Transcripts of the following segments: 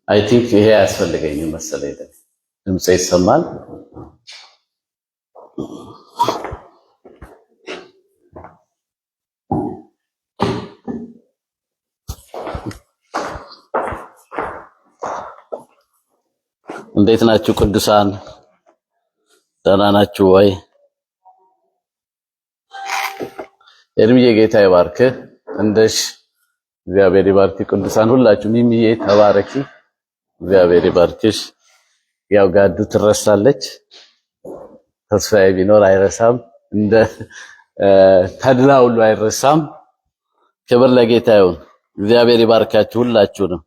አይ ቲንክ ይሄ ያስፈልገኝ መሰለኝ። ድምጽ ይሰማል? እንዴት ናችሁ ቅዱሳን? ደህና ናችሁ ወይ? ኤርሚዬ ጌታ ይባርክ። እንደሽ እግዚአብሔር ይባርክ። ቅዱሳን ሁላችሁ ሚሚዬ ተባረኪ። እግዚአብሔር ይባርክሽ። ያው ጋዱ ትረሳለች፣ ተስፋዬ ቢኖር አይረሳም፣ እንደ ተድላ ሁሉ አይረሳም። ክብር ለጌታ ይሁን። እግዚአብሔር ይባርካችሁ ሁላችሁንም።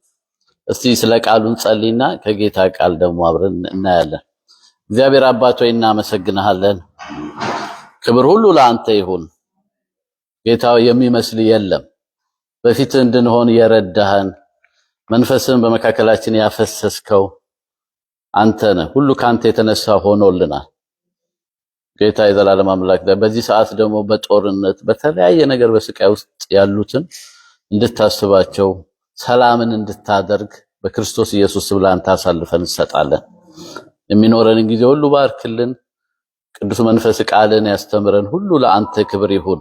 እስቲ ስለ ቃሉን ጸልይና ከጌታ ቃል ደግሞ አብረን እናያለን። እግዚአብሔር አባት ሆይ እናመሰግንሃለን። ክብር ሁሉ ለአንተ ይሁን። ጌታ የሚመስል የለም። በፊት እንድንሆን የረዳህን መንፈስን በመካከላችን ያፈሰስከው አንተ ነህ። ሁሉ ካንተ የተነሳ ሆኖልናል። ጌታ የዘላለም አምላክ በዚህ ሰዓት ደግሞ በጦርነት በተለያየ ነገር በስቃይ ውስጥ ያሉትን እንድታስባቸው ሰላምን እንድታደርግ በክርስቶስ ኢየሱስ ብለን አንተ አሳልፈን እንሰጣለን። የሚኖረንን ጊዜ ሁሉ ባርክልን። ቅዱስ መንፈስ ቃልን ያስተምረን። ሁሉ ለአንተ ክብር ይሁን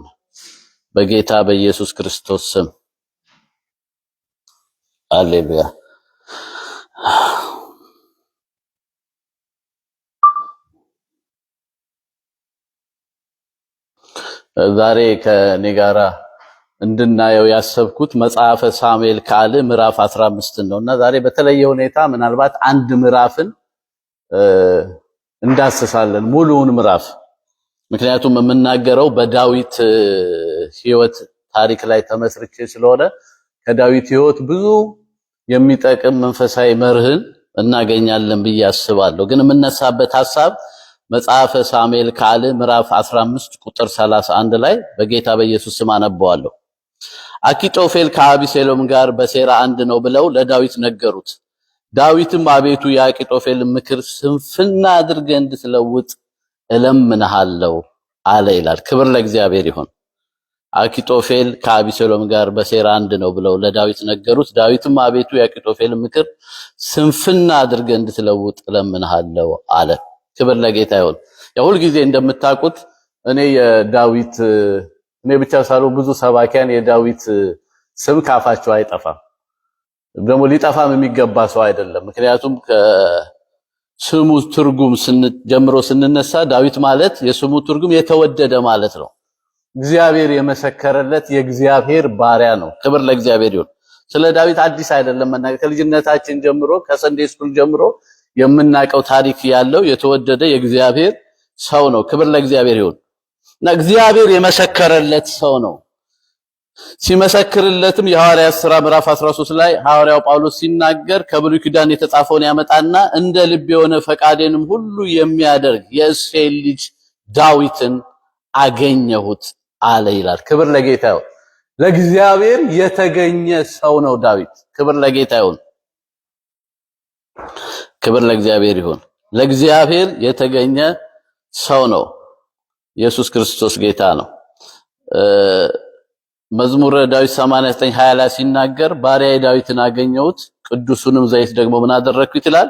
በጌታ በኢየሱስ ክርስቶስ ስም ሃሌሉያ። ዛሬ ከኔ ጋራ እንድናየው ያሰብኩት መጽሐፈ ሳሙኤል ካልዕ ምዕራፍ 15 ነውና ዛሬ በተለየ ሁኔታ ምናልባት አንድ ምዕራፍን እንዳስሳለን፣ ሙሉውን ምዕራፍ። ምክንያቱም የምናገረው በዳዊት ሕይወት ታሪክ ላይ ተመስርቼ ስለሆነ ከዳዊት ሕይወት ብዙ የሚጠቅም መንፈሳዊ መርህን እናገኛለን ብዬ አስባለሁ። ግን የምነሳበት ሐሳብ መጽሐፈ ሳሙኤል ካልዕ ምዕራፍ 15 ቁጥር 31 ላይ በጌታ በኢየሱስ ስም አነበዋለሁ። አኪጦፌል ከአቢሴሎም ጋር በሴራ አንድ ነው ብለው ለዳዊት ነገሩት። ዳዊትም አቤቱ የአኪጦፌልን ምክር ስንፍና አድርገህ እንድትለውጥ እለምንሃለሁ አለ ይላል። ክብር ለእግዚአብሔር ይሁን። አኪጦፌል ከአቢሴሎም ጋር በሴራ አንድ ነው ብለው ለዳዊት ነገሩት። ዳዊትም አቤቱ የአኪጦፌልን ምክር ስንፍና አድርገህ እንድትለውጥ እለምንሃለሁ አለ። ክብር ለጌታ ይሁን። ሁል ጊዜ እንደምታውቁት እኔ ብቻ ሳልሆን ብዙ ሰባኪያን የዳዊት ስም ካፋቸው አይጠፋም። ደግሞ ሊጠፋም የሚገባ ሰው አይደለም። ምክንያቱም ከስሙ ትርጉም ጀምሮ ስንነሳ ዳዊት ማለት የስሙ ትርጉም የተወደደ ማለት ነው። እግዚአብሔር የመሰከረለት የእግዚአብሔር ባሪያ ነው። ክብር ለእግዚአብሔር ይሁን። ስለ ዳዊት አዲስ አይደለም መናገር። ከልጅነታችን ጀምሮ ከሰንዴ ስኩል ጀምሮ የምናውቀው ታሪክ ያለው የተወደደ የእግዚአብሔር ሰው ነው። ክብር ለእግዚአብሔር ይሁን እና እግዚአብሔር የመሰከረለት ሰው ነው። ሲመሰክርለትም የሐዋርያት ሥራ ምዕራፍ 13 ላይ ሐዋርያው ጳውሎስ ሲናገር ከብሉይ ኪዳን የተጻፈውን ያመጣና እንደ ልብ የሆነ ፈቃዴንም ሁሉ የሚያደርግ የእሴይን ልጅ ዳዊትን አገኘሁት አለ ይላል። ክብር ለጌታ ይሁን። ለእግዚአብሔር የተገኘ ሰው ነው ዳዊት። ክብር ለጌታ ይሁን። ክብር ለእግዚአብሔር ይሁን። ለእግዚአብሔር የተገኘ ሰው ነው። ኢየሱስ ክርስቶስ ጌታ ነው። መዝሙረ ዳዊት 89:20 ላይ ሲናገር ባሪያዬ ዳዊትን አገኘሁት ቅዱሱንም ዘይት ደግሞ ምን አደረግኩት ይላል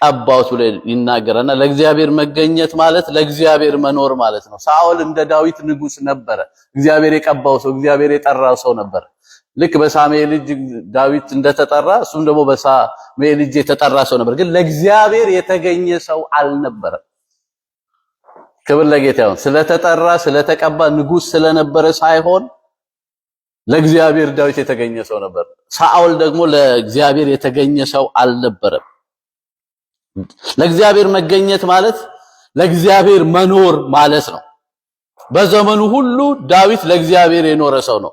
ቀባሁት ብሎ ይናገራልና ለእግዚአብሔር መገኘት ማለት ለእግዚአብሔር መኖር ማለት ነው። ሳኦል እንደ ዳዊት ንጉስ ነበረ። እግዚአብሔር የቀባው ሰው፣ እግዚአብሔር የጠራው ሰው ነበር። ልክ በሳሙኤል ልጅ ዳዊት እንደተጠራ እሱም ደግሞ በሳሙኤል ልጅ የተጠራ ሰው ነበር። ግን ለእግዚአብሔር የተገኘ ሰው አልነበረም። ክብር ለጌታ ይሁን። ስለተጠራ ስለተቀባ ንጉስ ስለነበረ ሳይሆን ለእግዚአብሔር ዳዊት የተገኘ ሰው ነበር። ሳኦል ደግሞ ለእግዚአብሔር የተገኘ ሰው አልነበረም። ለእግዚአብሔር መገኘት ማለት ለእግዚአብሔር መኖር ማለት ነው። በዘመኑ ሁሉ ዳዊት ለእግዚአብሔር የኖረ ሰው ነው።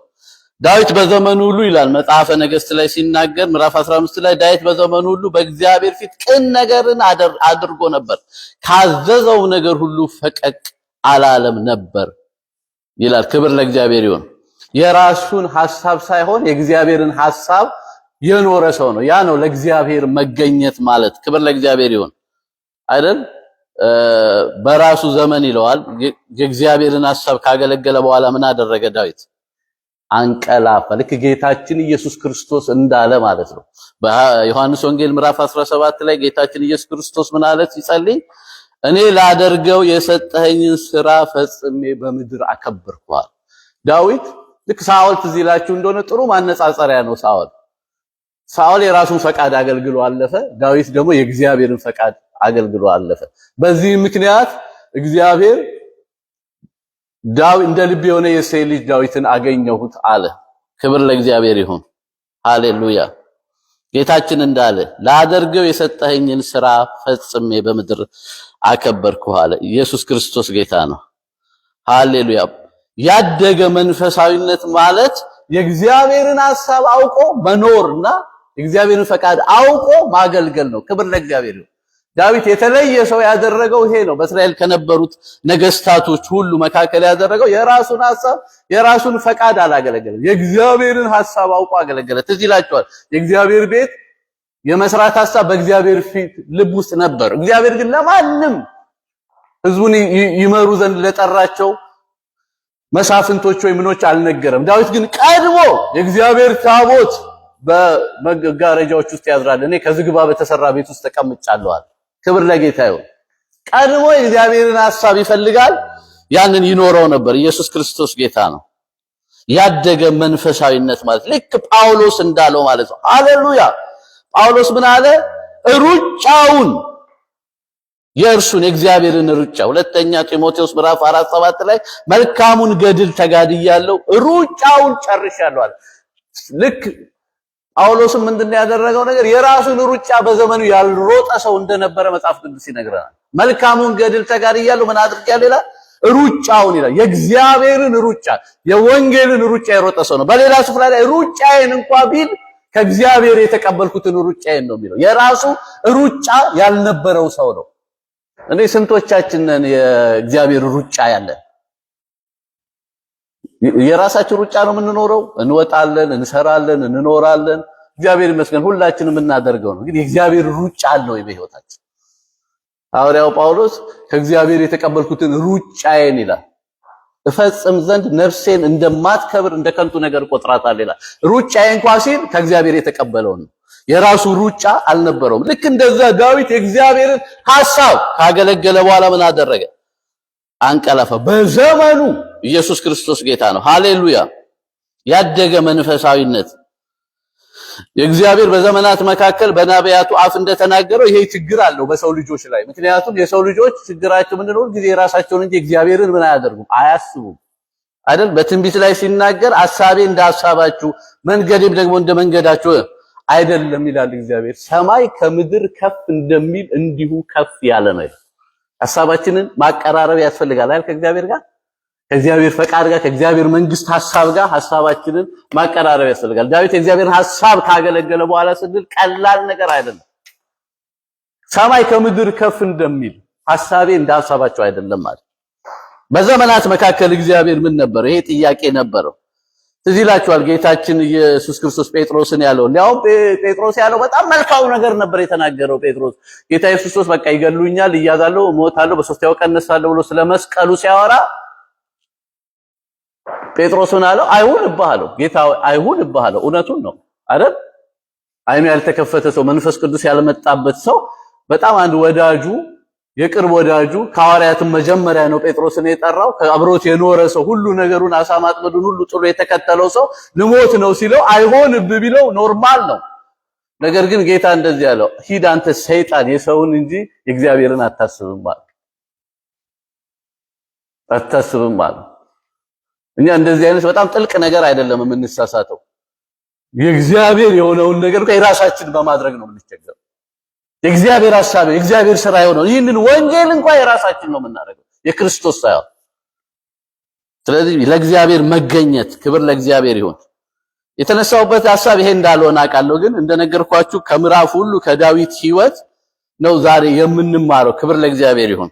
ዳዊት በዘመኑ ሁሉ ይላል መጽሐፈ ነገሥት ላይ ሲናገር ምዕራፍ 15 ላይ ዳዊት በዘመኑ ሁሉ በእግዚአብሔር ፊት ቅን ነገርን አድርጎ ነበር፣ ካዘዘው ነገር ሁሉ ፈቀቅ አላለም ነበር ይላል። ክብር ለእግዚአብሔር ይሁን። የራሱን ሐሳብ ሳይሆን የእግዚአብሔርን ሐሳብ የኖረ ሰው ነው። ያ ነው ለእግዚአብሔር መገኘት ማለት። ክብር ለእግዚአብሔር ይሁን አይደል? በራሱ ዘመን ይለዋል የእግዚአብሔርን ሐሳብ ካገለገለ በኋላ ምን አደረገ ዳዊት? አንቀላፋ። ልክ ጌታችን ኢየሱስ ክርስቶስ እንዳለ ማለት ነው። በዮሐንስ ወንጌል ምዕራፍ 17 ላይ ጌታችን ኢየሱስ ክርስቶስ ምን አለ ሲጸልይ? እኔ ላደርገው የሰጠኸኝን ሥራ ፈጽሜ በምድር አከበርኩሃል። ዳዊት ልክ ሳኦል ትዝ ይላችሁ እንደሆነ ጥሩ ማነጻጸሪያ ነው። ሳኦል የራሱን ፈቃድ አገልግሎ አለፈ። ዳዊት ደግሞ የእግዚአብሔርን ፈቃድ አገልግሎ አለፈ። በዚህ ምክንያት እግዚአብሔር ዳዊት እንደ ልብ የሆነ የእሴይ ልጅ ዳዊትን አገኘሁት አለ። ክብር ለእግዚአብሔር ይሁን። ሃሌሉያ። ጌታችን እንዳለ ላደርገው የሰጠኸኝን ሥራ ፈጽሜ በምድር አከበርኩህ አለ። ኢየሱስ ክርስቶስ ጌታ ነው። ሃሌሉያ። ያደገ መንፈሳዊነት ማለት የእግዚአብሔርን ሐሳብ አውቆ መኖርና የእግዚአብሔርን ፈቃድ አውቆ ማገልገል ነው። ክብር ለእግዚአብሔር ይሁን። ዳዊት የተለየ ሰው ያደረገው ይሄ ነው። በእስራኤል ከነበሩት ነገስታቶች ሁሉ መካከል ያደረገው የራሱን ሐሳብ የራሱን ፈቃድ አላገለገለም። የእግዚአብሔርን ሐሳብ አውቆ አገለገለ። ትዝ ይላችኋል። የእግዚአብሔር ቤት የመስራት ሐሳብ በእግዚአብሔር ፊት ልብ ውስጥ ነበር። እግዚአብሔር ግን ለማንም ህዝቡን ይመሩ ዘንድ ለጠራቸው መሳፍንቶች ወይ ምኖች አልነገረም። ዳዊት ግን ቀድሞ የእግዚአብሔር ታቦት በመጋረጃዎች ውስጥ ያዝራል፣ እኔ ከዝግባ በተሰራ ቤት ውስጥ ተቀምጫለሁ አለ። ክብር ለጌታ ይሁን። ቀድሞ የእግዚአብሔርን ሐሳብ ይፈልጋል፣ ያንን ይኖረው ነበር። ኢየሱስ ክርስቶስ ጌታ ነው። ያደገ መንፈሳዊነት ማለት ልክ ጳውሎስ እንዳለው ማለት ነው። ሃሌሉያ። ጳውሎስ ምን አለ? ሩጫውን የእርሱን የእግዚአብሔርን ሩጫ ሁለተኛ ጢሞቴዎስ ምዕራፍ 4:7 ላይ መልካሙን ገድል ተጋድያለሁ ሩጫውን ጨርሻለሁ አለ። ልክ ጳውሎስም ምንድነው ያደረገው ነገር? የራሱን ሩጫ በዘመኑ ያልሮጠ ሰው እንደነበረ መጽሐፍ ቅዱስ ይነግረናል። መልካሙን ገድል ተጋድያለሁ ምን አድርጌያለሁ ይላል? ሩጫውን ይላል። የእግዚአብሔርን ሩጫ የወንጌልን ሩጫ የሮጠ ሰው ነው። በሌላ ስፍራ ላይ ሩጫዬን እንኳን ቢል ከእግዚአብሔር የተቀበልኩትን ሩጫዬን ነው የሚለው። የራሱ ሩጫ ያልነበረው ሰው ነው። እኔ ስንቶቻችን ነን የእግዚአብሔር ሩጫ ያለን? የራሳችን ሩጫ ነው የምንኖረው። እንወጣለን፣ እንሰራለን፣ እንኖራለን። እግዚአብሔር ይመስገን ሁላችንም እናደርገው ነው። ግን የእግዚአብሔር ሩጫ አለው በሕይወታችን። ሐዋርያው ጳውሎስ ከእግዚአብሔር የተቀበልኩትን ሩጫዬን ይላል እፈጽም ዘንድ ነፍሴን እንደማትከብር እንደ ከንቱ ነገር ቆጥራታል ይላል። ሩጫዬ እንኳን ሲል ከእግዚአብሔር የተቀበለው ነው። የራሱ ሩጫ አልነበረውም። ልክ እንደዛ ዳዊት የእግዚአብሔርን ሐሳብ ካገለገለ በኋላ ምን አደረገ? አንቀላፋ። በዘመኑ ኢየሱስ ክርስቶስ ጌታ ነው። ሃሌሉያ። ያደገ መንፈሳዊነት የእግዚአብሔር በዘመናት መካከል በነቢያቱ አፍ እንደተናገረው ይሄ ችግር አለው በሰው ልጆች ላይ። ምክንያቱም የሰው ልጆች ችግራቸው ምንድነው? ጊዜ ራሳቸውን እንጂ እግዚአብሔርን ምን አያደርጉም፣ አያስቡም አይደል? በትንቢት ላይ ሲናገር ሐሳቤ እንደ ሐሳባችሁ መንገዴም ደግሞ እንደ መንገዳችሁ አይደለም ይላል እግዚአብሔር። ሰማይ ከምድር ከፍ እንደሚል እንዲሁ ከፍ ያለ ነው። ሐሳባችንን ማቀራረብ ያስፈልጋል አይደል? ከእግዚአብሔር ጋር ከእግዚአብሔር ፈቃድ ጋር ከእግዚአብሔር መንግስት ሐሳብ ጋር ሐሳባችንን ማቀራረብ ያስፈልጋል። ዳዊት የእግዚአብሔርን ሐሳብ ካገለገለ በኋላ ስንል ቀላል ነገር አይደለም። ሰማይ ከምድር ከፍ እንደሚል ሐሳቤ እንደ ሐሳባችሁ አይደለም ማለት። በዘመናት መካከል እግዚአብሔር ምን ነበር? ይሄ ጥያቄ ነበረው። ትዝ ይላችኋል ጌታችን ኢየሱስ ክርስቶስ ጴጥሮስን ያለው እንዲያውም ጴጥሮስ ያለው በጣም መልካም ነገር ነበር የተናገረው። ጴጥሮስ ጌታ ኢየሱስ ክርስቶስ በቃ ይገሉኛል፣ እያዛለሁ፣ እሞታለሁ፣ በሶስተኛው ቀን እነሳለሁ ብሎ ስለመስቀሉ ሲያወራ ጴጥሮስን አለው አይሁንብህ አለው። ጌታ አይሁንብህ አለው። እውነቱን ነው አይደል? አይኑ ያልተከፈተ ሰው መንፈስ ቅዱስ ያልመጣበት ሰው በጣም አንድ ወዳጁ የቅርብ ወዳጁ ከሐዋርያትም መጀመሪያ ነው ጴጥሮስን የጠራው። አብሮት የኖረ ሰው ሁሉ ነገሩን አሳ ማጥመዱን ሁሉ ጥሎ የተከተለው ሰው ልሞት ነው ሲለው አይሆንብህ ቢለው ኖርማል ነው። ነገር ግን ጌታ እንደዚህ ያለው ሂድ አንተ ሰይጣን የሰውን እንጂ የእግዚአብሔርን አታስብም ማለት አታስብም ማለት። እኛ እንደዚህ አይነት በጣም ጥልቅ ነገር አይደለም የምንሳሳተው። የእግዚአብሔር የሆነውን ነገር የራሳችን በማድረግ ነው የምንቸገረው። የእግዚአብሔር ሐሳብ የእግዚአብሔር ሥራ የሆነው ይህንን ወንጌል እንኳን የራሳችን ነው የምናደርገው የክርስቶስ ሳይሆን። ስለዚህ ለእግዚአብሔር መገኘት ክብር ለእግዚአብሔር ይሁን። የተነሳውበት ሐሳብ ይሄ እንዳልሆነ አውቃለሁ። ግን እንደነገርኳችሁ ከምዕራፍ ሁሉ ከዳዊት ሕይወት ነው ዛሬ የምንማረው። ክብር ለእግዚአብሔር ይሁን።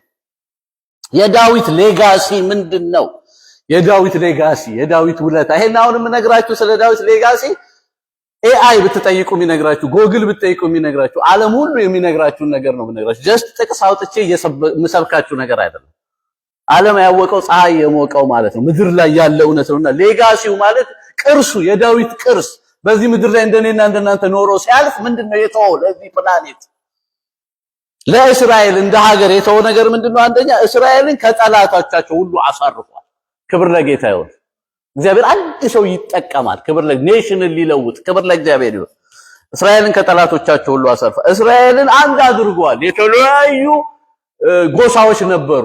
የዳዊት ሌጋሲ ምንድነው? የዳዊት ሌጋሲ የዳዊት ውለታ። ይሄን አሁን የምነግራችሁ ስለ ዳዊት ሌጋሲ ኤአይ ብትጠይቁ የሚነግራችሁ፣ ጎግል ብትጠይቁ የሚነግራችሁ፣ ዓለም ሁሉ የሚነግራችሁን ነገር ነው የምነግራችሁ። ጀስት ጥቅስ አውጥቼ የምሰብካችሁ ነገር አይደለም። ዓለም ያወቀው ፀሐይ የሞቀው ማለት ነው። ምድር ላይ ያለ እውነት ነውና ሌጋሲው ማለት ቅርሱ የዳዊት ቅርስ በዚህ ምድር ላይ እንደኔና እንደናንተ ኖሮ ሲያልፍ ምንድነው የተወው ለዚህ ፕላኔት ለእስራኤል እንደ ሀገር የተወው ነገር ምንድነው? አንደኛ እስራኤልን ከጠላቶቻቸው ሁሉ አሳርፏል። ክብር ለጌታ ይሁን። እግዚአብሔር አንድ ሰው ይጠቀማል። ክብር ለኔሽንን ሊለውጥ ክብር ለእግዚአብሔር ይሁን። እስራኤልን ከጠላቶቻቸው ሁሉ አሳርፏል። እስራኤልን አንድ አድርጓል። የተለያዩ ጎሳዎች ነበሩ፣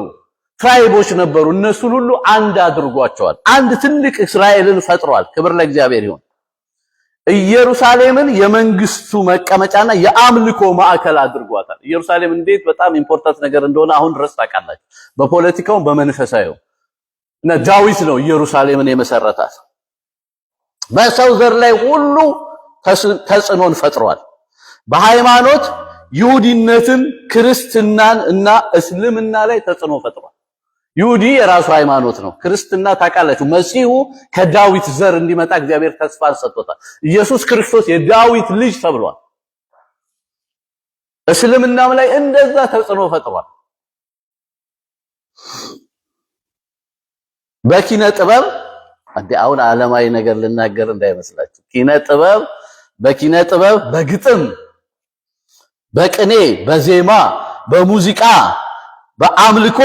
ትራይቦች ነበሩ። እነሱን ሁሉ አንድ አድርጓቸዋል። አንድ ትልቅ እስራኤልን ፈጥሯል። ክብር ለእግዚአብሔር ይሁን። ኢየሩሳሌምን የመንግስቱ መቀመጫና የአምልኮ ማዕከል አድርጓታል። ኢየሩሳሌም እንዴት በጣም ኢምፖርታንት ነገር እንደሆነ አሁን ድረስ ታውቃላችሁ። በፖለቲካው በመንፈሳዊው እና ዳዊት ነው ኢየሩሳሌምን የመሰረታት። በሰው ዘር ላይ ሁሉ ተጽዕኖን ፈጥሯል። በሃይማኖት ይሁዲነትን፣ ክርስትናን እና እስልምና ላይ ተጽዕኖ ፈጥሯል። ይሁዲ የራሱ ሃይማኖት ነው። ክርስትና ታውቃላችሁ መሲሁ ከዳዊት ዘር እንዲመጣ እግዚአብሔር ተስፋ ሰጥቶታል። ኢየሱስ ክርስቶስ የዳዊት ልጅ ተብሏል። እስልምናም ላይ እንደዛ ተጽዕኖ ፈጥሯል። በኪነ ጥበብ አሁን ዓለማዊ ነገር ልናገር እንዳይመስላችሁ። በኪነ ጥበብ በግጥም፣ በቅኔ፣ በዜማ፣ በሙዚቃ፣ በአምልኮ፣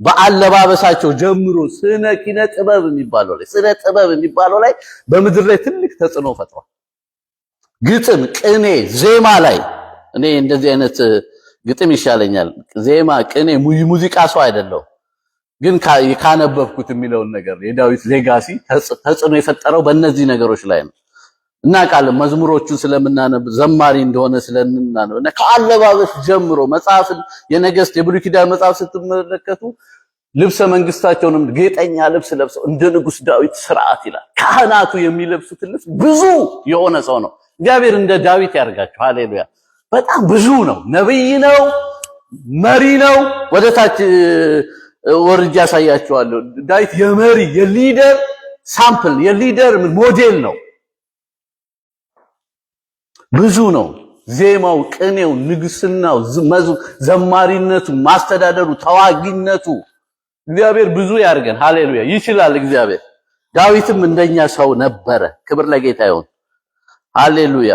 በአለባበሳቸው ጀምሮ ስነ ኪነ ጥበብ የሚባለው ላይ በምድር ላይ ትልቅ ተጽዕኖ ፈጥሯል። ግጥም፣ ቅኔ፣ ዜማ ላይ እኔ እንደዚህ አይነት ግጥም ይሻለኛል። ዜማ፣ ቅኔ፣ ሙዚቃ ሰው አይደለሁም፣ ግን ካነበብኩት የሚለውን ነገር የዳዊት ሌጋሲ ተጽዕኖ የፈጠረው በእነዚህ ነገሮች ላይ ነው። እናውቃለን መዝሙሮቹን ስለምናነብ ዘማሪ እንደሆነ ስለምናነብ እና ከአለባበስ ጀምሮ መጽሐፍን የነገስት የብሉይ ኪዳን መጽሐፍ ስትመለከቱ ልብሰ መንግስታቸውንም ጌጠኛ ልብስ ለብሰው እንደ ንጉስ ዳዊት ስርዓት ይላል። ካህናቱ የሚለብሱት ልብስ ብዙ የሆነ ሰው ነው። እግዚአብሔር እንደ ዳዊት ያርጋችሁ። ሃሌሉያ። በጣም ብዙ ነው። ነብይ ነው፣ መሪ ነው። ወደታች ወርጃ ያሳያችኋለሁ። ዳዊት የመሪ የሊደር ሳምፕል የሊደር ሞዴል ነው። ብዙ ነው። ዜማው፣ ቅኔው፣ ንግስናው፣ ዘማሪነቱ፣ ማስተዳደሩ፣ ተዋጊነቱ እግዚአብሔር ብዙ ያርገን። ሃሌሉያ። ይችላል እግዚአብሔር። ዳዊትም እንደኛ ሰው ነበረ። ክብር ለጌታ ይሁን። ሃሌሉያ።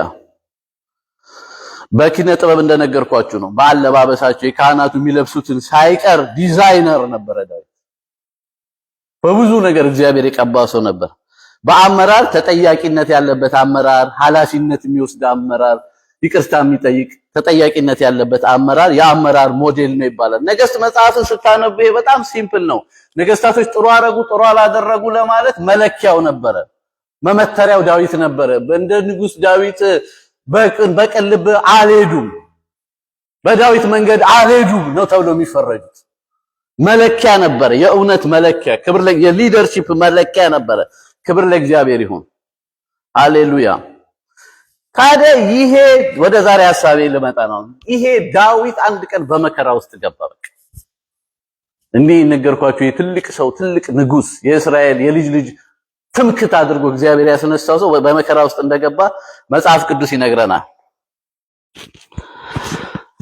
በኪነ ጥበብ እንደነገርኳችሁ ነው። በአለባበሳቸው የካህናቱ የሚለብሱትን ሳይቀር ዲዛይነር ነበረ ዳዊት። በብዙ ነገር እግዚአብሔር የቀባው ሰው ነበር። በአመራር ተጠያቂነት ያለበት አመራር፣ ኃላፊነት የሚወስድ አመራር፣ ይቅርታ የሚጠይቅ ተጠያቂነት ያለበት አመራር የአመራር ሞዴል ነው ይባላል። ነገስት መጽሐፍን ስታነቡ ይሄ በጣም ሲምፕል ነው። ነገስታቶች ጥሩ አረጉ ጥሩ አላደረጉ ለማለት መለኪያው ነበረ፣ መመተሪያው ዳዊት ነበረ። እንደ ንጉስ ዳዊት በቅን ልብ አልሄዱም፣ በዳዊት መንገድ አልሄዱም ነው ተብሎ የሚፈረጁት። መለኪያ ነበረ፣ የእውነት መለኪያ፣ ክብር የሊደርሺፕ መለኪያ ነበረ። ክብር ለእግዚአብሔር ይሁን። ሃሌሉያ። ታዲያ ይሄ ወደ ዛሬ ሐሳቤ ልመጣ ነው። ይሄ ዳዊት አንድ ቀን በመከራ ውስጥ ገባ። በቃ እንዲህ ነገርኳችሁ። የትልቅ ሰው ትልቅ ንጉስ የእስራኤል የልጅ ልጅ ትምክት አድርጎ እግዚአብሔር ያስነሳው ሰው በመከራ ውስጥ እንደገባ መጽሐፍ ቅዱስ ይነግረናል።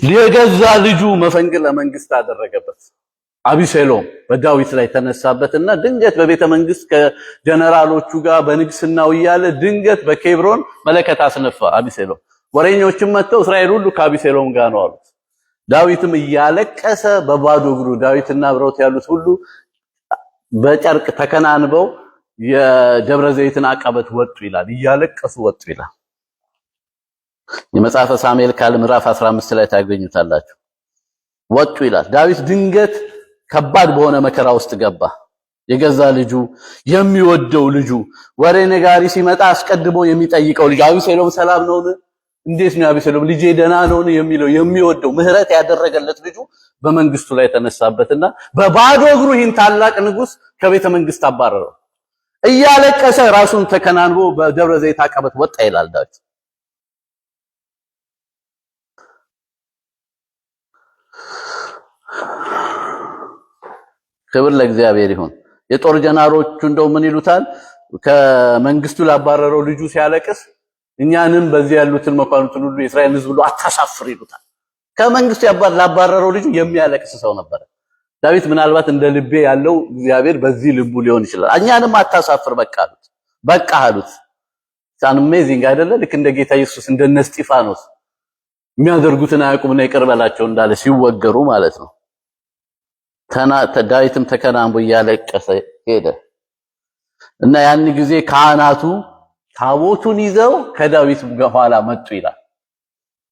የገዛ ልጁ መፈንቅለ መንግስት አደረገበት። አቢሴሎም በዳዊት ላይ ተነሳበትና ድንገት በቤተ መንግስት ከጀነራሎቹ ጋር በንግስናው እያለ ድንገት በኬብሮን መለከት አስነፋ። አቢሴሎም ወሬኞችም መጥተው እስራኤል ሁሉ ከአቢሴሎም ጋር ነው አሉት። ዳዊትም እያለቀሰ በባዶ እግሩ ዳዊትና አብረውት ያሉት ሁሉ በጨርቅ ተከናንበው የደብረ ዘይትን አቀበት ወጡ ይላል። እያለቀሱ ወጡ ይላል። የመጽሐፈ ሳሙኤል ካል ምዕራፍ 15 ላይ ታገኙታላችሁ። ወጡ ይላል። ዳዊት ድንገት ከባድ በሆነ መከራ ውስጥ ገባ። የገዛ ልጁ የሚወደው ልጁ ወሬ ነጋሪ ሲመጣ አስቀድሞ የሚጠይቀው ልጅ አቢሴሎም ሰላም ነውን? እንዴት ነው አቢሴሎም ልጄ ደህና ነውን? የሚለው የሚወደው ምህረት ያደረገለት ልጁ በመንግስቱ ላይ ተነሳበትና በባዶ እግሩ ይህን ታላቅ ንጉስ ከቤተ መንግስት አባረረው። እያለቀሰ ራሱን ተከናንቦ በደብረ ዘይት አቀበት ወጣ ይላል ዳዊት። ክብር ለእግዚአብሔር ይሁን። የጦር ጀነራሎቹ እንደው ምን ይሉታል? ከመንግስቱ ላባረረው ልጁ ሲያለቅስ እኛንም በዚህ ያሉትን መኳንንቱን ሁሉ የእስራኤል ሕዝብ ሁሉ አታሳፍር ይሉታል። ከመንግስቱ ላባረረው ልጁ የሚያለቅስ ሰው ነበር። ዳዊት ምናልባት እንደ ልቤ ያለው እግዚአብሔር በዚህ ልቡ ሊሆን ይችላል። እኛንም አታሳፍር በቃ አሉት። አሜዚንግ አይደለ? ልክ እንደ ጌታ ኢየሱስ እንደነ እስጢፋኖስ የሚያደርጉትን አያውቁምና ይቅር በላቸው እንዳለ ሲወገሩ ማለት ነው። ዳዊትም ተከናንቦ እያለቀሰ ሄደ እና ያን ጊዜ ካህናቱ ታቦቱን ይዘው ከዳዊት ኋላ መጡ ይላል።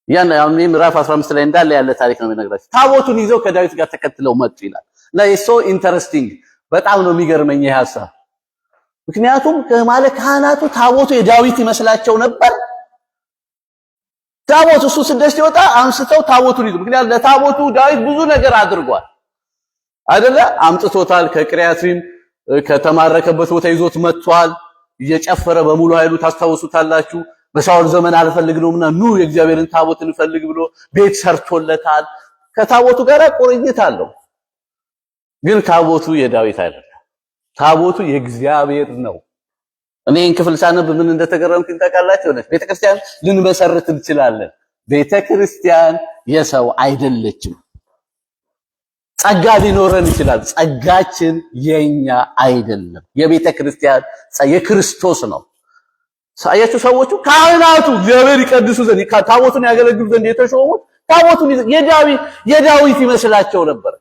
ያን ምዕራፍ 15 ላይ እንዳለ ያለ ታሪክ ነው የሚነግራችሁ። ታቦቱን ይዘው ከዳዊት ጋር ተከትለው መጡ ይላል እና ሶ ኢንተረስቲንግ በጣም ነው የሚገርመኝ ይሄ ሐሳብ። ምክንያቱም ከማለ ካህናቱ ታቦቱ የዳዊት ይመስላቸው ነበር። ታቦቱ እሱ ስደት ሲወጣ አንስተው ታቦቱን ይዘው፣ ምክንያቱም ለታቦቱ ዳዊት ብዙ ነገር አድርጓል አይደለ? አምጥቶታል። ከቅሪያትሪም ከተማረከበት ቦታ ይዞት መጥቷል። እየጨፈረ በሙሉ ኃይሉ ታስታውሱታላችሁ። በሳውል ዘመን አልፈልግነውምና ኑ የእግዚአብሔርን ታቦት እንፈልግ ብሎ ቤት ሰርቶለታል። ከታቦቱ ጋር ቁርኝት አለው። ግን ታቦቱ የዳዊት አይደለም። ታቦቱ የእግዚአብሔር ነው። እኔን ክፍል ሳነብ ምን እንደተገረምኩኝ ታውቃላችሁ? ቤተክርስቲያን ልንመሰርት እንችላለን። ቤተክርስቲያን የሰው አይደለችም። ጸጋ ሊኖረን ይችላል። ጸጋችን የኛ አይደለም። የቤተክርስቲያን የክርስቶስ ነው። ሳያችሁ ሰዎቹ ካህናቱ እግዚአብሔር ይቀድሱ ዘንድ ታቦቱን ያገለግሉ ዘንድ የተሾሙት ታቦቱን የዳዊት ይመስላቸው ነበር።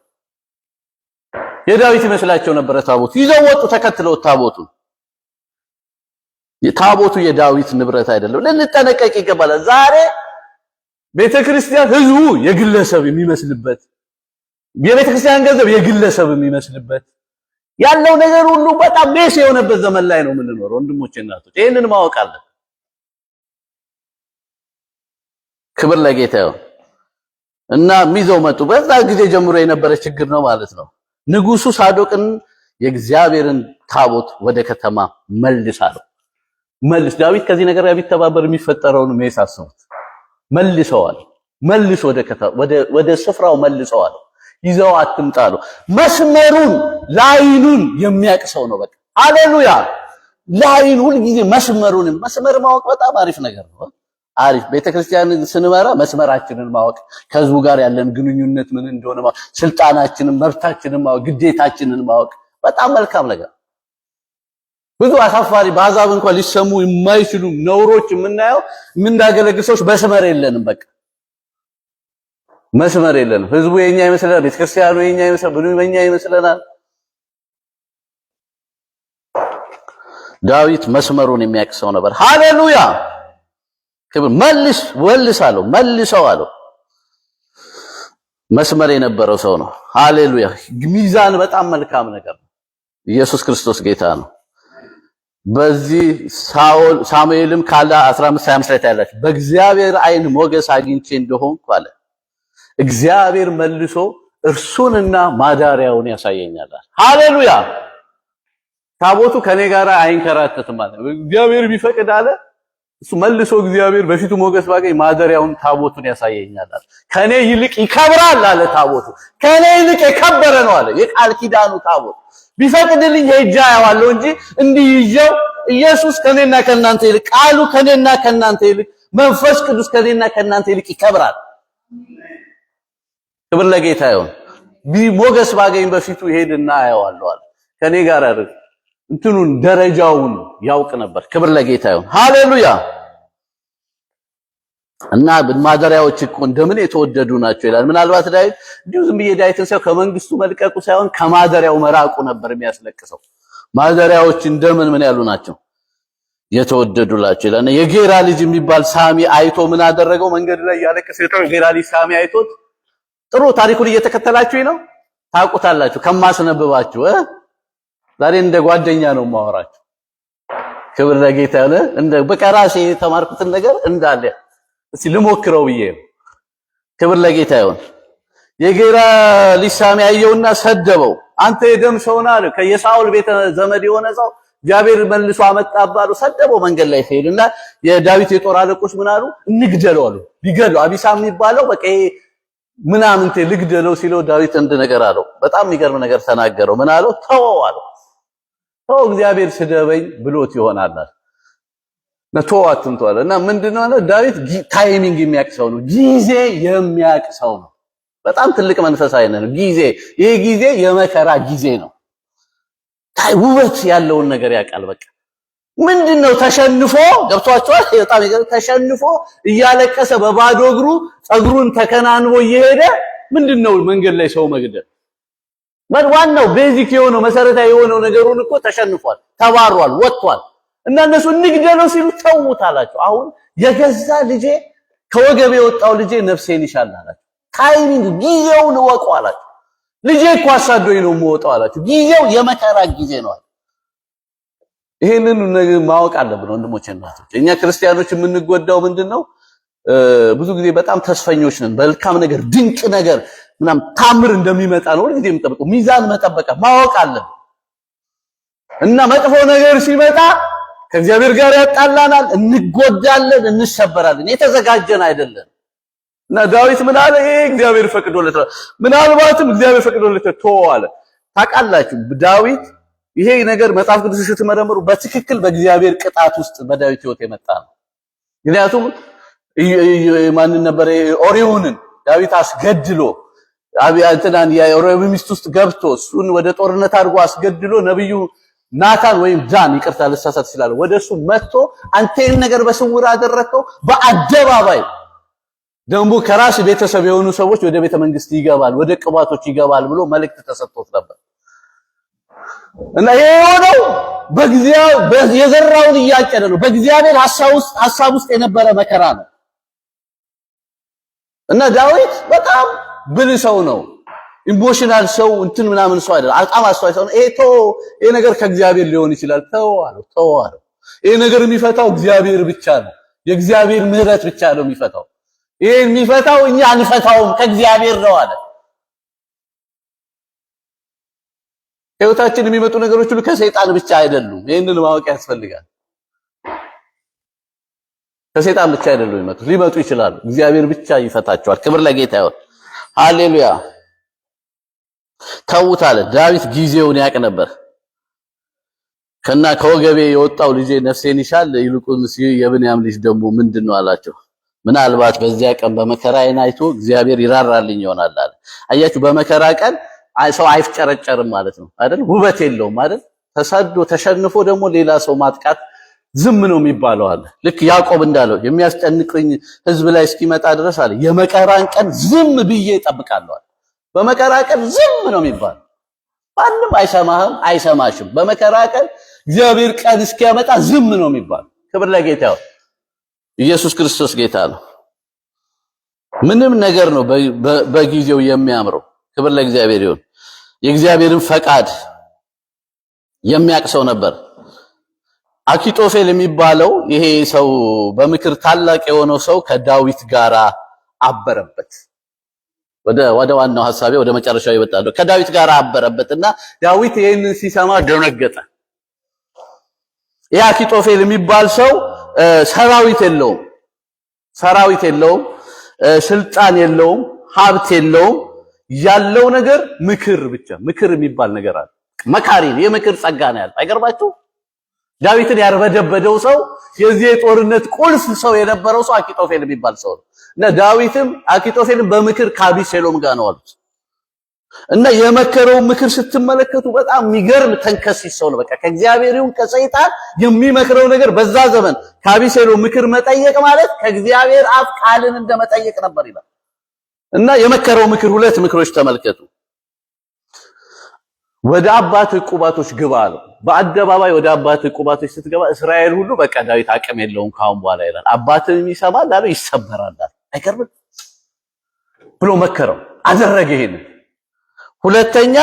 የዳዊት ይመስላቸው ነበር። ታቦቱ ይዘው ወጡ ተከትለው ታቦቱ የዳዊት ንብረት አይደለም። ልንጠነቀቅ ይገባል። ዛሬ ቤተክርስቲያን ህዝቡ የግለሰብ የሚመስልበት፣ የቤተክርስቲያን ገንዘብ የግለሰብ የሚመስልበት ያለው ነገር ሁሉ በጣም ሜስ የሆነበት ዘመን ላይ ነው የምንኖረው። ወንድሞቼ እናቶች ይሄንን ማወቅ አለ። ክብር ለጌታ ይሁን እና ሚዘው መጡ። በዛ ጊዜ ጀምሮ የነበረ ችግር ነው ማለት ነው። ንጉሱ ሳዶቅን የእግዚአብሔርን ታቦት ወደ ከተማ መልሳለሁ። ዳዊት ከዚህ ነገር ጋር ቢተባበር የሚፈጠረውን ሜስ አስቡት። ወደ ስፍራው መልሰዋል። ይዘው አትምጣሉ። መስመሩን ላይኑን የሚያቅሰው ነው። በቃ ሃሌሉያ። ላይን ሁሉ ጊዜ መስመር ማወቅ በጣም አሪፍ ነገር ነው። አሪፍ ቤተክርስቲያን ስንመራ መስመራችንን ማወቅ፣ ከህዝቡ ጋር ያለን ግንኙነት ምን እንደሆነ ማወቅ፣ ስልጣናችንን፣ መብታችንን ማወቅ፣ ግዴታችንን ማወቅ በጣም መልካም ነገር። ብዙ አሳፋሪ በአሕዛብ እንኳን ሊሰሙ የማይችሉ ነውሮች የምናየው የምናገለግል ሰዎች መስመር የለንም። በቃ መስመር የለንም። ህዝቡ የኛ ይመስላል፣ ቤተክርስቲያኑ የኛ ይመስላል፣ ብሉይ በእኛ ይመስለናል። ዳዊት መስመሩን የሚያቅሰው ነበር። ሃሌሉያ። ክብር መልሰው አለው። መስመር የነበረው ሰው ነው። ሃሌሉያ። ሚዛን በጣም መልካም ነገር ነው። ኢየሱስ ክርስቶስ ጌታ ነው። በዚህ ሳሙኤልም ካለ 15:25 ላይ ታያላችሁ። በእግዚአብሔር ዓይን ሞገስ አግኝቼ እንደሆንኩ አለ። እግዚአብሔር መልሶ እርሱንና ማዳሪያውን ያሳየኛል። ሃሌሉያ። ታቦቱ ከኔ ጋር አይንከራተትም ማለት ነው። እግዚአብሔር ቢፈቅድ አለ እሱ መልሶ እግዚአብሔር በፊቱ ሞገስ ባገኝ ማደሪያውን ታቦቱን ያሳየኛል። ከኔ ይልቅ ይከብራል አለ። ታቦቱ ከኔ ይልቅ የከበረ ነው አለ። የቃል ኪዳኑ ታቦት ቢፈቅድልኝ ሄጄ አየዋለሁ እንጂ እንዲህ ይዤው ኢየሱስ ከኔና ከናንተ ይልቅ፣ ቃሉ ከኔና ከናንተ ይልቅ፣ መንፈስ ቅዱስ ከኔና ከናንተ ይልቅ ይከብራል። ክብር ለጌታ ይሁን። ሞገስ ባገኝ በፊቱ ሄድና አየዋለሁ አለ። ከኔ ጋር አይደል እንትኑን ደረጃውን ያውቅ ነበር። ክብር ለጌታ ይሁን። ሃሌሉያ። እና ማደሪያዎች እኮ እንደምን የተወደዱ ናቸው ይላል። ምናልባት ዳዊት እንዲሁ ዝም ብዬ ዳዊትን ሳይሆን ከመንግስቱ መልቀቁ ሳይሆን ከማደሪያው መራቁ ነበር የሚያስለቅሰው። ማደሪያዎች እንደምን ምን ያሉ ናቸው? የተወደዱ ናቸው ይላል። የጌራ ልጅ የሚባል ሳሚ አይቶ ምን አደረገው? መንገድ ላይ ያለቀሰ የጌራ ልጅ ሳሚ አይቶት፣ ጥሩ ታሪኩን እየተከተላችሁ ነው ታውቁታላችሁ። ከማስነብባችሁ ዛሬ እንደ ጓደኛ ነው ማወራችሁ። ክብር ለጌታ ይሁን። እንደ በቀራሴ የተማርኩትን ነገር እንዳለ እስቲ ልሞክረው ብዬ ነው። ክብር ለጌታ ይሁን። የጌራ ልጅ ሳሚ አየውና ሰደበው። አንተ የደም ሰው ነህ አለ። ከየሳኦል ቤተ ዘመድ የሆነ ሰው እግዚአብሔር መልሶ አመጣባሉ። ሰደበው። መንገድ ላይ ሲሄድና የዳዊት የጦር አለቆች ምን አሉ? እንግደለው አሉ። ቢገለው አቢሳ የሚባለው በቃ ምናምንቴ ልግደለው ሲለው ዳዊት እንደ ነገር አለው። በጣም የሚገርም ነገር ተናገረው። ምን አለው? ተወው አለው። ተው እግዚአብሔር ስደበኝ ብሎት ይሆናል ነተው አትምቷል። እና ምንድነው አለ ዳዊት ታይሚንግ የሚያቅሰው ነው። ጊዜ የሚያቅሰው ነው። በጣም ትልቅ መንፈሳዊ ነው። ይሄ ጊዜ የመከራ ጊዜ ነው። ውበት ያለውን ነገር ያውቃል። በቃ ምንድነው ተሸንፎ ገብቷቸዋል። በጣም ተሸንፎ እያለቀሰ በባዶ እግሩ ጸጉሩን ተከናንቦ እየሄደ ምንድነው መንገድ ላይ ሰው መግደል? ዋናው ቤዚክ የሆነው መሰረታዊ የሆነው ነገሩን እኮ ተሸንፏል፣ ተባሯል፣ ወጥቷል። እና እነሱ እንግደለው ሲሉ ተውት አላቸው። አሁን የገዛ ልጄ ከወገቤ የወጣው ልጄ ነፍሴን ይሻል አላቸው። ታይሚንግ ጊዜውን እወቁ አላቸው። ልጄ እኮ አሳዶኝ ነው የምወጣው አላቸው። ጊዜው የመከራ ጊዜ ነው። ይሄንን ማወቅ አለብን ወንድሞቼ እና እህቶቼ። እኛ ክርስቲያኖች የምንጎዳው ምንድነው? ብዙ ጊዜ በጣም ተስፈኞች ነን። መልካም ነገር ድንቅ ነገር ምናምን ታምር እንደሚመጣ ነው ሁልጊዜ የምንጠብቀው። ሚዛን መጠበቅ ማወቅ አለብን። እና መጥፎ ነገር ሲመጣ ከእግዚአብሔር ጋር ያጣላናል፣ እንጎዳለን፣ እንሰበራለን። የተዘጋጀን አይደለም። እና ዳዊት ምን አለ? ይሄ እግዚአብሔር ፈቅዶለት ምናልባትም እግዚአብሔር ፈቅዶለት ተወው አለ። ታውቃላችሁ ዳዊት ይሄ ነገር መጽሐፍ ቅዱስ ስትመረምሩ በትክክል በእግዚአብሔር ቅጣት ውስጥ በዳዊት ሕይወት የመጣ ነው። ምክንያቱም ማንን ነበር? ኦሪዮንን ዳዊት አስገድሎ አብያንተናን የኦሪዮን ሚስት ውስጥ ገብቶ እሱን ወደ ጦርነት አድርጎ አስገድሎ ነብዩ ናታን ወይም ዳን ይቅርታ ልሳሳት ይችላል ወደሱ መጥቶ አንተ ይሄን ነገር በስውር አደረከው በአደባባይ ደግሞ ከራስ ቤተሰብ የሆኑ ሰዎች ወደ ቤተ መንግስት ይገባል፣ ወደ ቅባቶች ይገባል ብሎ መልእክት ተሰጥቶት ነበር። እና ይሄ የሆነው በእግዚአብሔር የዘራውን እያጨደ ነው። በእግዚአብሔር ሐሳብ ውስጥ የነበረ መከራ ነው። እና ዳዊት በጣም ብልህ ሰው ነው። ኢሞሽናል ሰው እንትን ምናምን ሰው አይደለም። በጣም አስተዋይ ሰው ነው። ይሄ ነገር ከእግዚአብሔር ሊሆን ይችላል። ተው አለው። ይሄ ነገር የሚፈታው እግዚአብሔር ብቻ ነው። የእግዚአብሔር ምሕረት ብቻ ነው የሚፈታው። ይሄን የሚፈታው እኛ አንፈታውም፣ ከእግዚአብሔር ነው አለ። ህይወታችን የሚመጡ ነገሮች ሁሉ ከሰይጣን ብቻ አይደሉም። ይሄንን ማወቅ ያስፈልጋል። ከሰይጣን ብቻ አይደሉም ሊመጡ ይችላሉ። እግዚአብሔር ብቻ ይፈታቸዋል። ክብር ለጌታ ይሁን። ሃሌሉያ። ተውት አለ። ዳዊት ጊዜውን ያውቅ ነበር። ከወገቤ የወጣው ልጄ ነፍሴን ይሻል፣ ይልቁንስ የብንያም ልጅ ደግሞ ምንድነው አላቸው። ምናልባት በዚያ ቀን በመከራዬን አይቶ እግዚአብሔር ይራራልኝ ይሆናል አለ። አያችሁ በመከራ ቀን ሰው አይፍጨረጨርም ማለት ነው አይደል? ውበት የለውም አይደል? ተሰዶ ተሸንፎ ደግሞ ሌላ ሰው ማጥቃት ዝም ነው የሚባለው አለ። ልክ ያዕቆብ እንዳለው የሚያስጨንቅኝ ህዝብ ላይ እስኪመጣ ድረስ አለ የመከራን ቀን ዝም ብዬ እጠብቃለሁ አለ። በመከራ ቀን ዝም ነው የሚባለው። ማንም አይሰማህም፣ አይሰማሽም። በመከራ ቀን እግዚአብሔር ቀን እስኪያመጣ ዝም ነው የሚባለው። ክብር ለጌታ ይሁን። ኢየሱስ ክርስቶስ ጌታ ነው። ምንም ነገር ነው በጊዜው የሚያምረው። ክብር ለእግዚአብሔር ይሁን። የእግዚአብሔርን ፈቃድ የሚያውቅ ሰው ነበር። አኪጦፌል የሚባለው ይሄ ሰው በምክር ታላቅ የሆነው ሰው ከዳዊት ጋር አበረበት። ወደ ዋናው ሐሳቤ ወደ መጨረሻው ይወጣሉ። ከዳዊት ጋር አበረበትና ዳዊት ይሄንን ሲሰማ ደነገጠ። ይሄ አኪጦፌል የሚባል ሰው ሰራዊት የለውም፣ ስልጣን የለውም፣ ሀብት የለውም። ያለው ነገር ምክር ብቻ። ምክር የሚባል ነገር አለ። መካሪ የምክር ጸጋ ነው ያለው። አይገርማችሁ? ዳዊትን ያርበደበደው ሰው የዚህ የጦርነት ቁልፍ ሰው የነበረው ሰው አኪጦፌል የሚባል ሰው ነው። እና ዳዊትም አኪጦፌልን በምክር ከአቢሴሎም ጋር ነው አሉት። እና የመከረው ምክር ስትመለከቱ በጣም የሚገርም ተንከሲስ ሰው ነው። በቃ ከእግዚአብሔር ይሁን ከሰይጣን የሚመክረው ነገር በዛ ዘመን ከአቢሴሎም ምክር መጠየቅ ማለት ከእግዚአብሔር አፍ ቃልን እንደመጠየቅ ነበር ይላል። እና የመከረው ምክር ሁለት ምክሮች ተመልከቱ። ወደ አባትህ ቁባቶች ግባ አለው። በአደባባይ ወደ አባትህ ቁባቶች ስትገባ እስራኤል ሁሉ በቃ ዳዊት አቅም የለውም ካሁን በኋላ ይላል። አባትህም ይሰማል አለው፣ ይሰበራል። አይገርምም ብሎ መከረው። አደረገ። ይሄን ሁለተኛ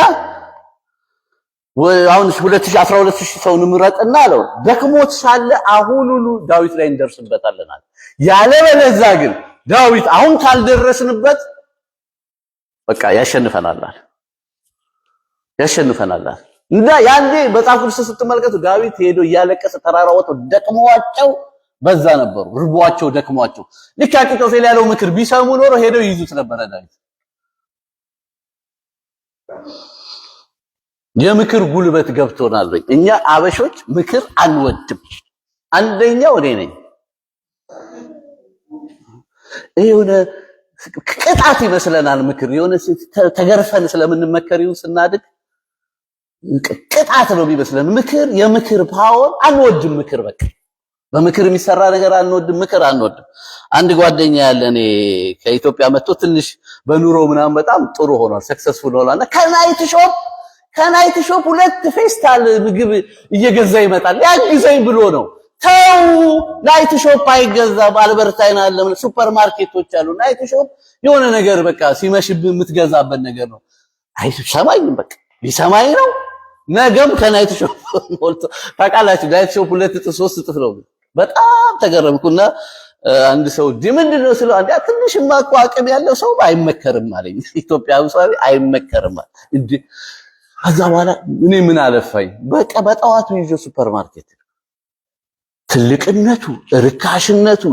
አሁን 12000 ሰው ንምረጥና አለው። ደክሞት ሳለ አሁኑኑ ዳዊት ላይ እንደርስበታለን አለ። ያለበለዚያ ግን ዳዊት አሁን ካልደረስንበት በቃ ያሸንፈናል። እንዳ ያንዴ መጽሐፍ ቅዱስ ስትመለከቱ ዳዊት ሄዶ እያለቀሰ ተራራ ወጥቶ ደክሟቸው በዛ ነበሩ፣ ርቧቸው ደክሟቸው። ልክ አኪጦፌል ያለው ምክር ቢሰሙ ኖሮ ሄደው ይይዙት ነበር ዳዊት። የምክር ጉልበት ገብቶናል። እኛ አበሾች ምክር አንወድም። አንደኛው እኔ ነኝ። ይሄ ቅጣት ይመስለናል ምክር የሆነ ተገርፈን ስለምንመከሪው ስናድግ ቅጣት ነው የሚመስለን ምክር የምክር ፓወር አንወድም ምክር በቃ በምክር የሚሰራ ነገር አንወድም ምክር አንወድም አንድ ጓደኛ ያለ እኔ ከኢትዮጵያ መጥቶ ትንሽ በኑሮ ምናምን በጣም ጥሩ ሆኗል ሰክሰስፉል ሆኗልና ከናይት ሾፕ ሁለት ፌስታል ምግብ እየገዛ ይመጣል ያግዘኝ ብሎ ነው ተው ናይት ሾፕ አይገዛም አልበርታይን አለ ሱፐርማርኬቶች አሉ ናይት ሾፕ የሆነ ነገር በቃ ሲመሽብ የምትገዛበት ነገር ነው አይሰማኝም በቃ ሊሰማኝ ነው ነገም ከናይት ሾፕ ሞልቶ ታውቃላችሁ ናይት ሾፕ ሁለት እጥፍ ሶስት እጥፍ ነው በጣም ተገረምኩና አንድ ሰው ምንድነው ስለው አንዴ ትንሽማ እኮ አቅም ያለው ሰው አይመከርም አለኝ ኢትዮጵያዊ ሰው አይመከርም እንዴ ከዛ በኋላ እኔ ምን አለፋኝ በቃ በጠዋቱ ይዞ ሱፐርማርኬት ትልቅነቱ ርካሽነቱ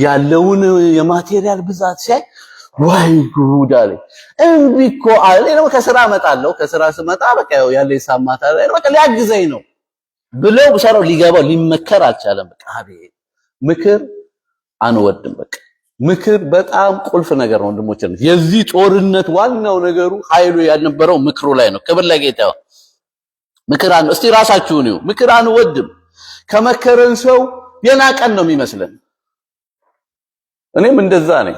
ያለውን የማቴሪያል ብዛት ሲያይ ወይ ጉድ አለኝ እንቢኮ አለ ነው ከስራ እመጣለሁ ከስራ ስመጣ በቃ ያለ ይሳማታ ላይ በቃ ሊያግዘኝ ነው ብለው ሰራው ሊገባው ሊመከር አልቻለም በቃ አቤት ምክር አንወድም በቃ ምክር በጣም ቁልፍ ነገር ነው ወንድሞቼ የዚህ ጦርነት ዋናው ነገሩ ኃይሉ ያልነበረው ምክሩ ላይ ነው ክብር ለጌታው ምክር እስቲ ራሳችሁን ነው ምክር አንወድም ከመከረን ሰው የናቀን ነው የሚመስለን እኔም እንደዛ ነኝ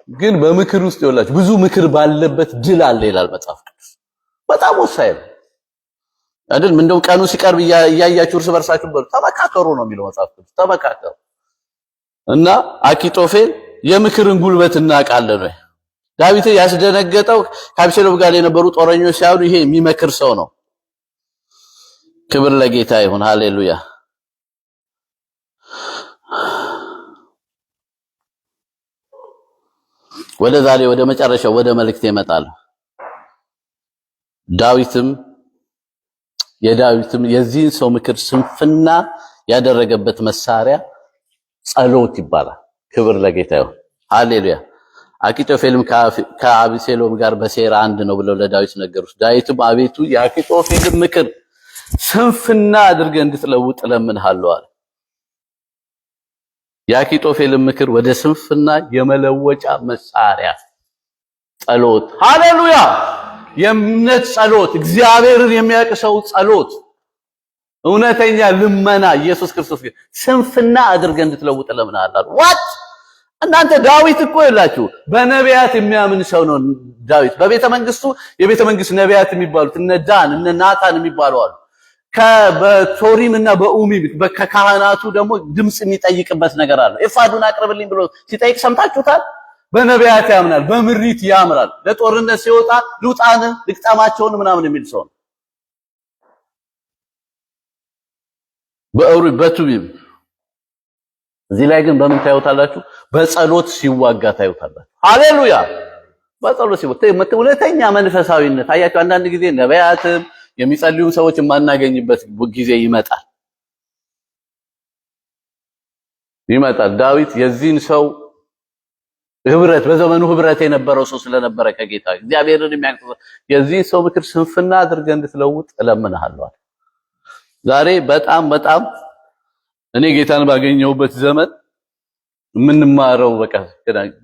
ግን በምክር ውስጥ ይወላችሁ ብዙ ምክር ባለበት ድል አለ ይላል መጽሐፍ ቅዱስ በጣም ወሳኝ ነው አይደል እንደው ቀኑ ሲቀርብ ያያያችሁ እርስ በርሳችሁ ተመካከሩ ነው የሚለው መጽሐፍ ቅዱስ ተመካከሩ እና አኪጦፌል የምክርን ጉልበት እናቃለን ነው ዳዊት ያስደነገጠው ከአብሴሎም ጋር የነበሩ ጦረኞች ሳይሆኑ ይሄ የሚመክር ሰው ነው ክብር ለጌታ ይሁን ሃሌሉያ ወደ ዛሬ ወደ መጨረሻው ወደ መልእክት ይመጣል ዳዊትም የዚህን ሰው ምክር ስንፍና ያደረገበት መሳሪያ ጸሎት ይባላል ክብር ለጌታ ይሁን ሃሌሉያ አኪጦፌልም ከአብሴሎም ጋር በሴራ አንድ ነው ብለው ለዳዊት ነገሩት ዳዊትም አቤቱ የአኪጦፌልን ምክር ስንፍና አድርገህ እንድትለውጥ እለምንሃለሁ አለ የአኪጦፌልን ምክር ወደ ስንፍና የመለወጫ መሳሪያ ጸሎት ሃሌሉያ የእምነት ጸሎት እግዚአብሔርን የሚያቀሰው ጸሎት እውነተኛ ልመና ኢየሱስ ክርስቶስ ስንፍና አድርገህ እንድትለውጥ እለምንሃለሁ ዋት እናንተ ዳዊት እኮ ይላችሁ በነቢያት የሚያምን ሰው ነው ዳዊት በቤተ መንግስቱ የቤተ መንግስት ነቢያት የሚባሉት እነ ዳን እነ ናታን የሚባሉ አሉ በቶሪምና በኡሚም ከካህናቱ ደግሞ ድምጽ የሚጠይቅበት ነገር አለ ኤፋዱን አቅርብልኝ ብሎ ሲጠይቅ ሰምታችሁታል በነቢያት ያምናል በምሪት ያምራል ለጦርነት ሲወጣ ልውጣን ልቅጣማቸውን ምናምን የሚል ሰው በቱቢም እዚህ ላይ ግን በምን ታዩታላችሁ በጸሎት ሲዋጋ ታዩታላችሁ ሃሌሉያ በጸሎት ሲዋጋ እውነተኛ መንፈሳዊነት አያችሁ አንዳንድ ጊዜ ነቢያትም የሚጸልዩ ሰዎች የማናገኝበት ጊዜ ይመጣል ዳዊት የዚህን ሰው ህብረት በዘመኑ ህብረት የነበረው ሰው ስለነበረ ከጌታ እግዚአብሔርን የሚያውቅ የዚህን ሰው ምክር ስንፍና አድርገህ እንድትለውጥ እለምንሃለሁ ዛሬ በጣም እኔ ጌታን ባገኘሁበት ዘመን ምንማረው በቃ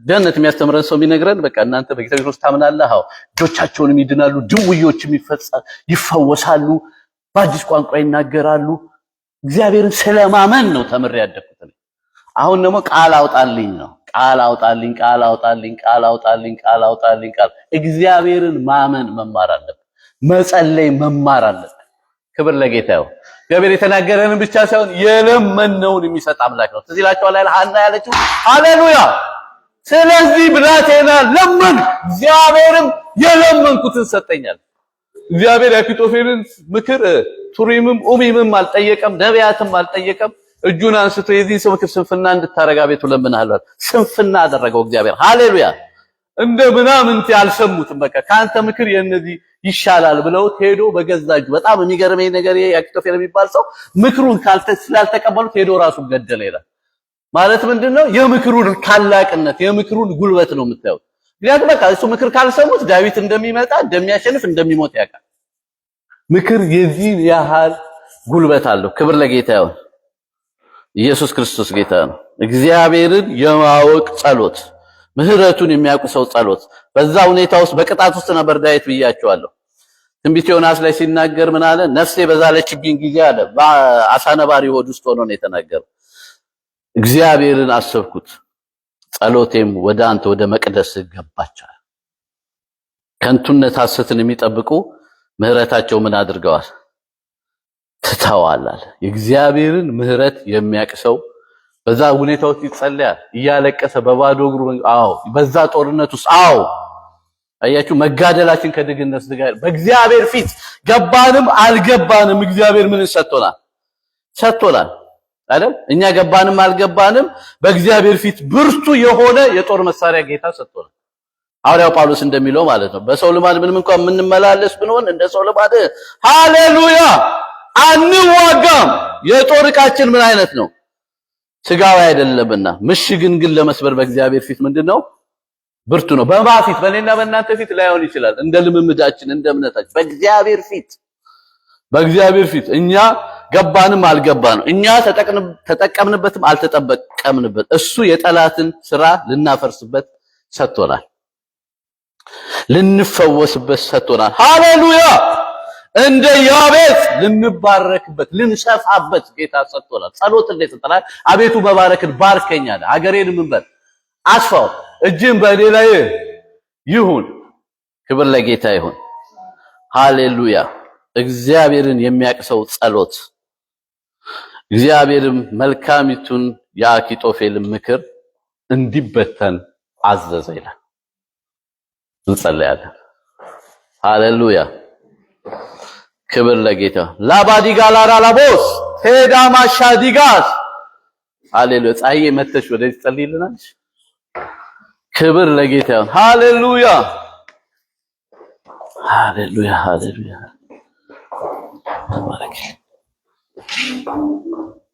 ጀነት የሚያስተምረን ሰው የሚነግረን በቃ እናንተ በጌታ ኢየሱስ ታምናለህ አዎ ጆቻቸውን ይድናሉ ድውዮችም ይፈወሳሉ በአዲስ ቋንቋ ይናገራሉ እግዚአብሔርን ስለማመን ነው ተምሬ ያደኩት አሁን ደግሞ ቃል አውጣልኝ ነው ቃል አውጣልኝ እግዚአብሔርን ማመን መማር አለብን መጸለይ መማር አለብን ክብር ለጌታ ይሁን እግዚአብሔር የተናገረንን ብቻ ሳይሆን የለመነውን የሚሰጥ አምላክ ነው ስለዚህ ላችኋል ሐና ያለችው ሃሌሉያ ስለዚህ ብላቴና ለምን እግዚአብሔርም የለመንኩትን ሰጠኛል እግዚአብሔር የአኪጦፌልን ምክር ቱሪምም ኡሚምም አልጠየቀም ነቢያትም አልጠየቀም እጁን አንስቶ የዚህ ሰው ምክር ስንፍና እንድታረጋ ቤቱ ለምንሃለሁ ስንፍና አደረገው እግዚአብሔር ሃሌሉያ እንደ ምናምንት ያልሰሙትም በቃ ካንተ ምክር የነዚህ ይሻላል ብለው ሄዶ በገዛጁ በጣም የሚገርመኝ ነገር የአኪጦፌል የሚባል ሰው ምክሩን ስላልተቀበሉት ሄዶ ራሱን ገደለ ይላል ማለት ምንድነው የምክሩን ታላቅነት የምክሩን ጉልበት ነው የምታዩት ምክንያቱም በቃ እሱ ምክር ካልሰሙት ዳዊት እንደሚመጣ እንደሚያሸንፍ እንደሚሞት ያውቃል ምክር የዚህ ያህል ጉልበት አለው ክብር ለጌታ ይሁን ኢየሱስ ክርስቶስ ጌታ ነው እግዚአብሔርን የማወቅ ጸሎት ምህረቱን የሚያውቁ ሰው ጸሎት። በዛ ሁኔታ ውስጥ በቅጣት ውስጥ ነበር ዳዊት ብያቸዋለሁ። ትንቢተ ዮናስ ላይ ሲናገር ምን አለ? ነፍሴ በዛለችብኝ ጊዜ አለ በአሳ ነባሪ ሆድ ውስጥ ሆኖ ነው የተናገረው። እግዚአብሔርን አሰብኩት፣ ጸሎቴም ወደ አንተ ወደ መቅደስ ገባች። ከንቱነት ሐሰትን የሚጠብቁ ምህረታቸው ምን አድርገዋል? ትተዋል አለ። የእግዚአብሔርን ምህረት የሚያውቅ ሰው በዛ ሁኔታ ውስጥ ይጸልያል፣ እያለቀሰ በባዶ እግሩ። አዎ በዛ ጦርነት ውስጥ አዎ አያችሁ፣ መጋደላችን ከድግነት ጋር በእግዚአብሔር ፊት ገባንም አልገባንም እግዚአብሔር ምን ሰጥቶናል አይደል? እኛ ገባንም አልገባንም በእግዚአብሔር ፊት ብርቱ የሆነ የጦር መሳሪያ ጌታ ሰጥቶናል። ሐዋርያው ጳውሎስ እንደሚለው ማለት ነው፣ በሰው ልማድ ምንም እንኳን የምንመላለስ ብንሆን እንደ ሰው ልማድ ሃሌሉያ አንዋጋም። የጦር ዕቃችን ምን አይነት ነው? ስጋዊ አይደለምና ምሽግን ግን ለመስበር በእግዚአብሔር ፊት ምንድነው? ብርቱ ነው። በማፊት በእኔና በእናንተ ፊት ላይሆን ይችላል፣ እንደ ልምምዳችን እንደ እምነታችን በእግዚአብሔር ፊት እኛ ገባንም አልገባንም፣ እኛ ተጠቀምንበትም አልተጠቀምንበት፣ እሱ የጠላትን ስራ ልናፈርስበት ሰጥቶናል፣ ልንፈወስበት ሰጥቶናል። ሃሌሉያ እንደ ያቤጽ ልንባረክበት ልንሰፋበት ጌታ ሰጥቶናል። ጸሎት እንዴት ተጠራል? አቤቱ መባረክን ባርከኛል፣ ሀገሬን ምንበል አስፋው፣ እጅን በእኔ ላይ ይሁን። ክብር ለጌታ ይሁን። ሃሌሉያ። እግዚአብሔርን የሚያቅሰው ጸሎት እግዚአብሔርም መልካሚቱን የአኪጦፌልን ምክር እንዲበተን አዘዘ ይላል። እንጸልያለን። ሃሌሉያ ክብር ለጌታ። ላባዲጋ ላራላቦስ ሄዳማ ሻዲጋስ ሃሌሉያ። ፀሐዬ መተሽ ወደዚህ ጸልይልናለሽ። ክብር ለጌታ ይሁን። ሃሌሉያ ሃሌሉያ ሃሌሉያ። ተባረክ።